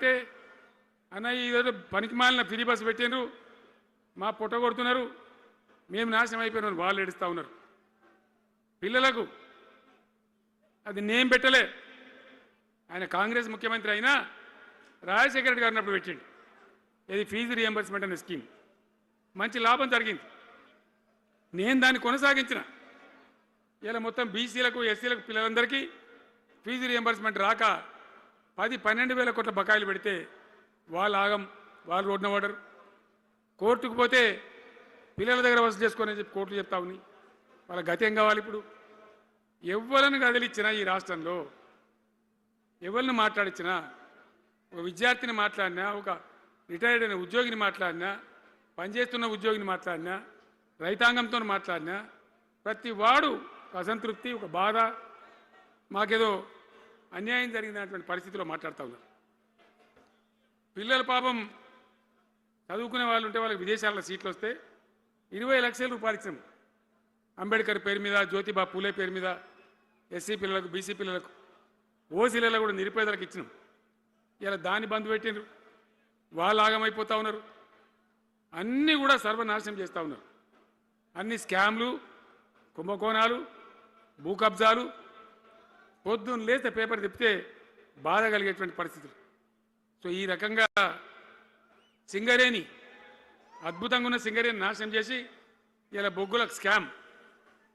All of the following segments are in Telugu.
మాట్లాడితే అన్న ఈరోజు పనికి మాలిన ఫ్రీ బస్సు పెట్టినారు, మా పుట్ట కొడుతున్నారు, మేము నాశనం అయిపోయినారు, వాళ్ళు ఏడుస్తూ ఉన్నారు. పిల్లలకు అది నేను పెట్టలే, ఆయన కాంగ్రెస్ ముఖ్యమంత్రి అయినా రాజశేఖర రెడ్డి గారు అప్పుడు పెట్టిండు. ఇది ఫీజు రియంబర్స్మెంట్ అనే స్కీమ్ మంచి లాభం జరిగింది. నేను దాన్ని కొనసాగించిన. ఇలా మొత్తం బీసీలకు ఎస్సీలకు పిల్లలందరికీ ఫీజు రియంబర్స్మెంట్ రాక 10-12 వేల కోట్ల బకాయిలు పెడితే వాళ్ళు ఆగం, వాళ్ళు రోడ్డున పడరు. కోర్టుకు పోతే పిల్లల దగ్గర వసూలు చేసుకొని చెప్పి కోర్టులు చెప్తా ఉన్నాయి. వాళ్ళ గతి ఏం కావాలి? ఇప్పుడు ఎవరిని కదిలిచ్చినా ఈ రాష్ట్రంలో ఎవరిని మాట్లాడించినా, ఒక విద్యార్థిని మాట్లాడినా, ఒక రిటైర్డ్ అయిన ఉద్యోగిని మాట్లాడినా, పనిచేస్తున్న ఉద్యోగిని మాట్లాడినా, రైతాంగంతో మాట్లాడినా ప్రతి వాడు అసంతృప్తి, ఒక బాధ, మాకేదో అన్యాయం జరిగినటువంటి పరిస్థితిలో మాట్లాడుతూ ఉన్నారు. పిల్లల పాపం చదువుకునే వాళ్ళు ఉంటే వాళ్ళకి విదేశాల్లో సీట్లు వస్తే 20 లక్షల రూపాయలు ఇచ్చాం. అంబేద్కర్ పేరు మీద, జ్యోతిబా పూలే పేరు మీద ఎస్సీ పిల్లలకు, బీసీ పిల్లలకు, ఓసీలలో కూడా నిరుపేదలకు ఇచ్చినాం. ఇలా దాన్ని బంద్ పెట్టినారు, వాళ్ళు ఆగమైపోతూ ఉన్నారు. అన్నీ కూడా సర్వనాశనం చేస్తూ ఉన్నారు. అన్ని స్కామ్లు, కుంభకోణాలు, భూ కబ్జాలు. పొద్దున్న లేస్తే పేపర్ తిప్పితే బాధ కలిగేటువంటి పరిస్థితులు. సో ఈ రకంగా సింగరేణి, అద్భుతంగా ఉన్న సింగరేణి నాశనం చేసి ఇలా బొగ్గులకు స్కామ్,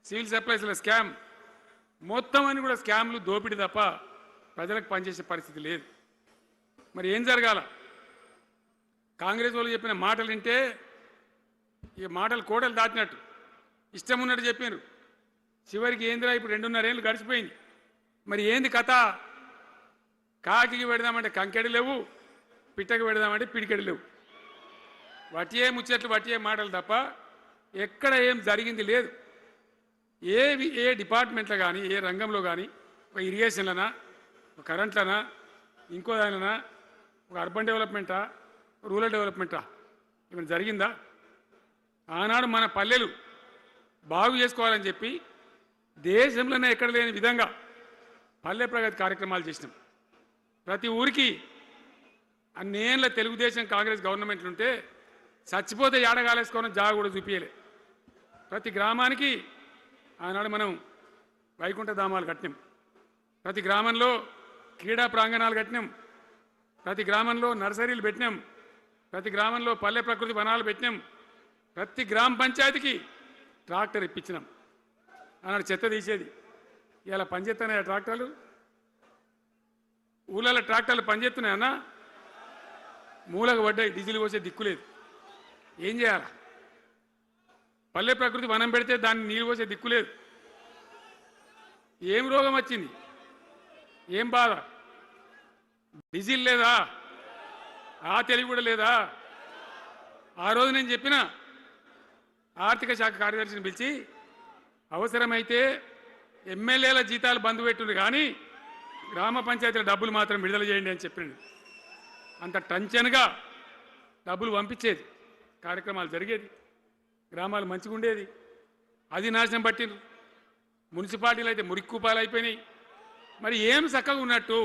సివిల్ సప్లైస్ల స్కామ్, మొత్తం అని కూడా స్కామ్లు, దోపిడీ తప్ప ప్రజలకు పనిచేసే పరిస్థితి లేదు. మరి ఏం జరగాల? కాంగ్రెస్ వాళ్ళు చెప్పిన మాటలు వింటే ఈ మాటలు కోటలు దాటినట్టు ఇష్టం ఉన్నట్టు చెప్పారు. చివరికి ఏందిరా ఇప్పుడు 2.5 ఏళ్ళు గడిచిపోయింది. మరి ఏంది కథ? కాకికి పెడదామంటే కంకెడి లేవు, పిట్టకి పెడదామంటే పిడికెడి లేవు. వటియే ముచ్చట్లు, వటియే మాటలు తప్ప ఎక్కడ ఏం జరిగింది లేదు. ఏ డిపార్ట్మెంట్లో కానీ, ఏ రంగంలో కానీ, ఒక ఇరిగేషన్లనా, ఒక కరెంట్లనా, ఇంకో దానినా, ఒక అర్బన్ డెవలప్మెంటా, రూరల్ డెవలప్మెంటా ఏమైనా జరిగిందా? ఆనాడు మన పల్లెలు బాగు చేసుకోవాలని చెప్పి దేశంలోనే ఎక్కడ లేని విధంగా పల్లె ప్రగతి కార్యక్రమాలు చేసినాం. ప్రతి ఊరికి అన్నేళ్ళ తెలుగుదేశం కాంగ్రెస్ గవర్నమెంట్లు ఉంటే చచ్చిపోతే ఏడగాలేసుకోవడం జాగా కూడా చూపించలే. ప్రతి గ్రామానికి ఆనాడు మనం వైకుంఠ ధామాలు కట్టినాం, ప్రతి గ్రామంలో క్రీడా ప్రాంగణాలు కట్టినాం, ప్రతి గ్రామంలో నర్సరీలు పెట్టినాం, ప్రతి గ్రామంలో పల్లె ప్రకృతి వనాలు పెట్టినాం, ప్రతి గ్రామ పంచాయతీకి ట్రాక్టర్ ఇప్పించినాం. ఆనాడు చెత్త తీసేది, ఇలా పనిచేస్తున్నాయి ట్రాక్టర్లు. ఊళ్ళలో ట్రాక్టర్లు పనిచేస్తున్నాయన్నా, మూలకు పడ్డాయి, డీజిల్ పోసే దిక్కులేదు. ఏం చేయాలా? పల్లె ప్రకృతి వనం పెడితే దాన్ని నీళ్ళు పోసే దిక్కులేదు. ఏం రోగం వచ్చింది? ఏం బాధ? డీజిల్ లేదా? ఆ తెలివి కూడా లేదా? ఆ రోజు నేను చెప్పిన ఆర్థిక శాఖ కార్యదర్శిని పిలిచి అవసరమైతే ఎమ్మెల్యేల జీతాలు బంద్ పెట్టుంది, కానీ గ్రామ పంచాయతీల డబ్బులు మాత్రం విడుదల చేయండి అని చెప్పిండు. అంత టెన్షన్గా డబ్బులు పంపించేది, కార్యక్రమాలు జరిగేది, గ్రామాలు మంచిగా ఉండేది. అది నాశనం పట్టిండ్రు. మున్సిపాలిటీలు అయితే మురిక్కుపాలు అయిపోయినాయి. మరి ఏం చక్కగా ఉన్నట్టు?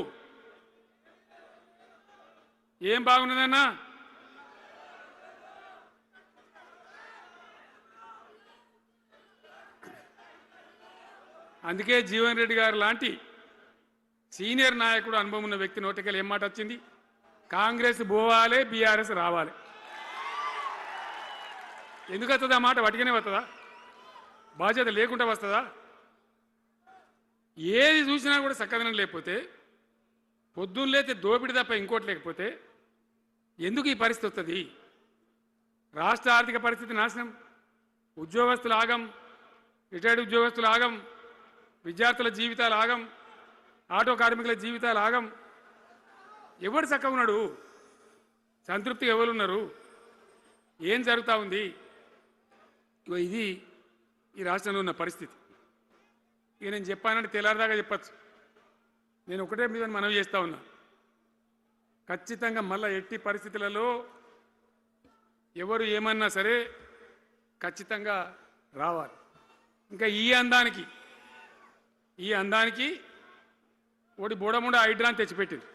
ఏం బాగున్నదన్నా? అందుకే జీవన్ రెడ్డి గారు లాంటి సీనియర్ నాయకుడు, అనుభవం ఉన్న వ్యక్తి నోటికెళ్ళి ఏం మాట వచ్చింది? కాంగ్రెస్ పోవాలి, బీఆర్ఎస్ రావాలి. ఎందుకు వస్తుందా మాట? వటిగానే వస్తుందా? బాధ్యత లేకుండా వస్తుందా? ఏది చూసినా కూడా చక్కదనం లేకపోతే, పొద్దున్న లేతే దోపిడి తప్ప ఇంకోటి లేకపోతే ఎందుకు ఈ పరిస్థితి వస్తుంది? రాష్ట్ర ఆర్థిక పరిస్థితి నాశనం, ఉద్యోగస్తులు ఆగం, రిటైర్డ్ ఉద్యోగస్తులు ఆగం, విద్యార్థుల జీవితాలు ఆగం, ఆటో కార్మికుల జీవితాలు ఆగం. ఎవడు చక్కగా ఉన్నాడు? సంతృప్తిగా ఎవరున్నారు? ఏం జరుగుతూ ఉంది? ఇది ఈ రాష్ట్రంలో ఉన్న పరిస్థితి. ఇక నేను చెప్పానంటే తెల్లారిదాకా చెప్పచ్చు. నేను ఒకటే మీద మనవి చేస్తూ ఉన్నా, ఖచ్చితంగా మళ్ళీ ఎట్టి పరిస్థితులలో ఎవరు ఏమన్నా సరే ఖచ్చితంగా రావాలి. ఇంకా ఈ అందానికి ఒకటి బోడముడ హైడ్రాన్ తెచ్చిపెట్టింది.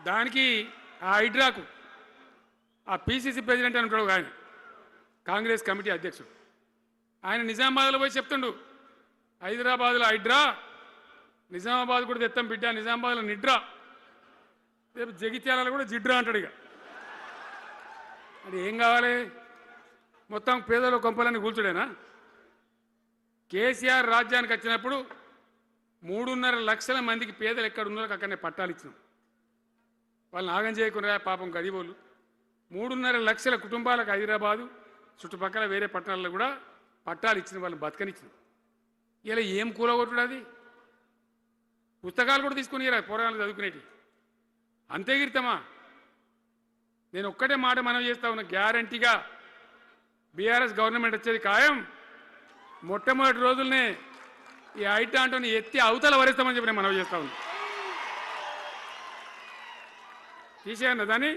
దానికి ఆ హైడ్రాకు ఆ పిసిసి ప్రెసిడెంట్ అని ఉంటాడు ఆయన, కాంగ్రెస్ కమిటీ అధ్యక్షుడు, ఆయన నిజామాబాద్లో పోయి చెప్తుండు, హైదరాబాద్లో హైడ్రా, నిజామాబాద్ కూడా తెత్తాం బిడ్డ, నిజామాబాద్లో నిడ్రా, రేపు జగిత్యాలలో కూడా జిడ్రా అంటాడు. ఇక అది ఏం కావాలి? మొత్తం పేదల కొంపలన్నీ కూల్చుడేనా? కేసీఆర్ రాజ్యానికి వచ్చినప్పుడు 3.5 లక్షల మందికి పేదలు ఎక్కడ ఉన్నారో అక్కడనే పట్టాలు ఇచ్చినాం. వాళ్ళని ఆగం చేయకుండా పాపం గరీబోళ్ళు 3.5 లక్షల కుటుంబాలకు హైదరాబాదు చుట్టుపక్కల వేరే పట్టణాల్లో కూడా పట్టాలు ఇచ్చిన వాళ్ళని బతకనిచ్చినాం. ఇలా ఏం కూలగొట్టుడు? అది పుస్తకాలు కూడా తీసుకుని పోరాటాలు చదువుకునేటి అంతే గిరితమా? నేను ఒక్కటే మాట మనం చేస్తా ఉన్నా, గ్యారంటీగా బీఆర్ఎస్ గవర్నమెంట్ వచ్చేది ఖాయం. మొట్టమొదటి రోజులనే ఈ ఐటాంటోని ఎత్తి అవతల వరేస్తామని చెప్పి నేను మనవి చేస్తా ఉన్నా. తీసేయన్నా దాన్ని,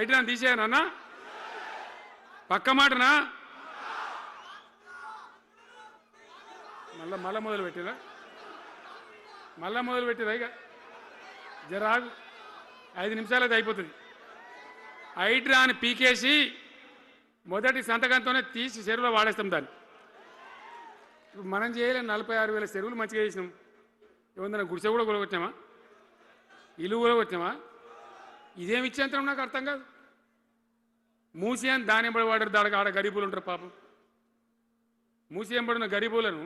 ఐటాన్ తీసేయనన్నా? పక్క మాటనా? మళ్ళా మొదలు పెట్టిరా, ఇక జరాగు, 5 నిమిషాలు అది అయిపోతుంది. హైడ్రాని పీకేసి మొదటి సంతకంతోనే తీసి చెరువులో వాడేస్తాం దాన్ని. ఇప్పుడు మనం చేయలేం, 46,000 చెరువులు మంచిగా చేసినాం. ఏమన్నా గుడిసె కూడా కూలగొట్టినామా? ఇల్లు కూలగొట్టినామా? ఇదేమి ఇచ్చేంతరం నాకు అర్థం కాదు. మూసి అని దాని ఎంబడి వాడారు, దానికి ఆడ గరీబులు ఉంటారు పాపం. మూసి ఎంబడిన గరీబులను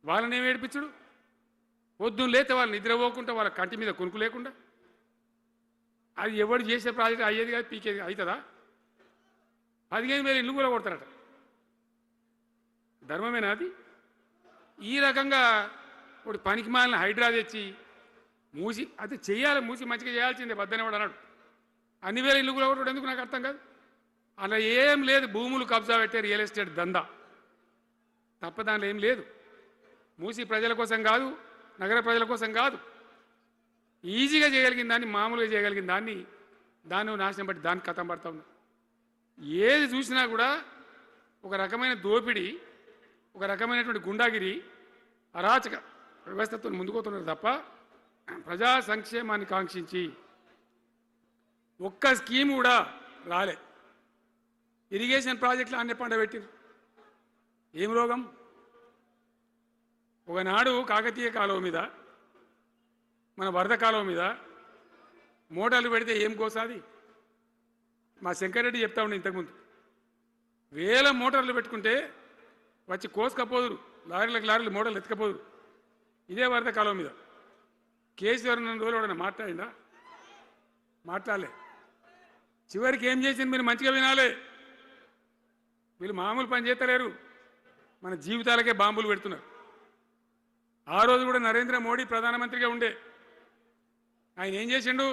వాళ్ళని ఏమి ఏడిపించుడు? పొద్దున్న లేతే వాళ్ళు నిద్రపోకుండా, వాళ్ళ కంటి మీద కొనుక్కు లేకుండా, అది ఎవడు చేసే ప్రాజెక్ట్ అయ్యేది కాదు, పీకేది అవుతుందా? 15,000 ఇల్లు కూడా కొడతారట. ధర్మమేనా అది? ఈ రకంగా ఒకటి పనికి మాలిన హైడ్రా తెచ్చి మూసి అది చెయ్యాలి, మూసి మంచిగా చేయాల్సిందే వద్దనే వాడు అన్నాడు. అన్ని వేల ఇల్లు కూడా కొట్టడం ఎందుకు నాకు అర్థం కాదు. అలా ఏం లేదు, భూములు కబ్జా పెట్టే రియల్ ఎస్టేట్ దందా తప్ప దానిలో ఏం లేదు. మూసి ప్రజల కోసం కాదు, నగర ప్రజల కోసం కాదు, ఈజీగా చేయగలిగిన దాన్ని, మామూలుగా చేయగలిగిన దాన్ని నాశనం బట్టి దాన్ని కథం పడతా ఉన్నా. ఏది చూసినా కూడా ఒక రకమైన దోపిడీ, ఒక రకమైనటువంటి గుండాగిరి, అరాచక వ్యవస్థతో ముందుకోతున్నారు తప్ప ప్రజా సంక్షేమాన్ని కాంక్షించి ఒక్క స్కీమ్ కూడా రాలే. ఇరిగేషన్ ప్రాజెక్టులు అన్ని పండబెట్టిరు. ఏం రోగం? ఒకనాడు కాకతీయ కాలువ మీద, మన వరద కాలువ మీద మోటార్లు పెడితే ఏం కోసాది? మా శంకరెడ్డి చెప్తా ఉండే ఇంతకుముందు, 1000 మోటార్లు పెట్టుకుంటే వచ్చి కోసుకపోదురు, లారీలకు మోటార్లు ఎత్తుకపోదురు. ఇదే వరద కాలువ మీద కేసీఆర్ ఉన్న రోజులు ఎవడన్నా మాట్లాడిందా? మాట్లాడలే. చివరికి ఏం చేసింది మీరు మంచిగా వినాలి. వీళ్ళు మామూలు పని చేస్తలేరు, మన జీవితాలకే బాంబులు పెడుతున్నారు. ఆ రోజు కూడా నరేంద్ర మోడీ ప్రధానమంత్రిగా ఉండే ఆయన ఏం చేసిండు?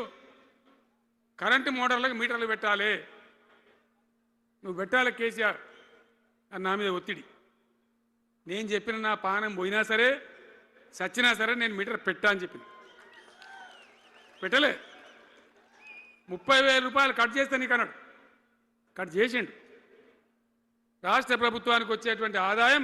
కరెంటు మోటార్లకు మీటర్లు పెట్టాలి, నువ్వు పెట్టాలి కేసీఆర్ అని నా మీద ఒత్తిడి. నేను చెప్పిన నా పానం పోయినా సరే, చచ్చినా సరే నేను మీటర్ పెట్టా అని చెప్పింది. పెట్టలే. 30,000 రూపాయలు కట్ చేస్తే నీకు అన్నాడు, కట్ చేసిండు. రాష్ట్ర ప్రభుత్వానికి వచ్చేటువంటి ఆదాయం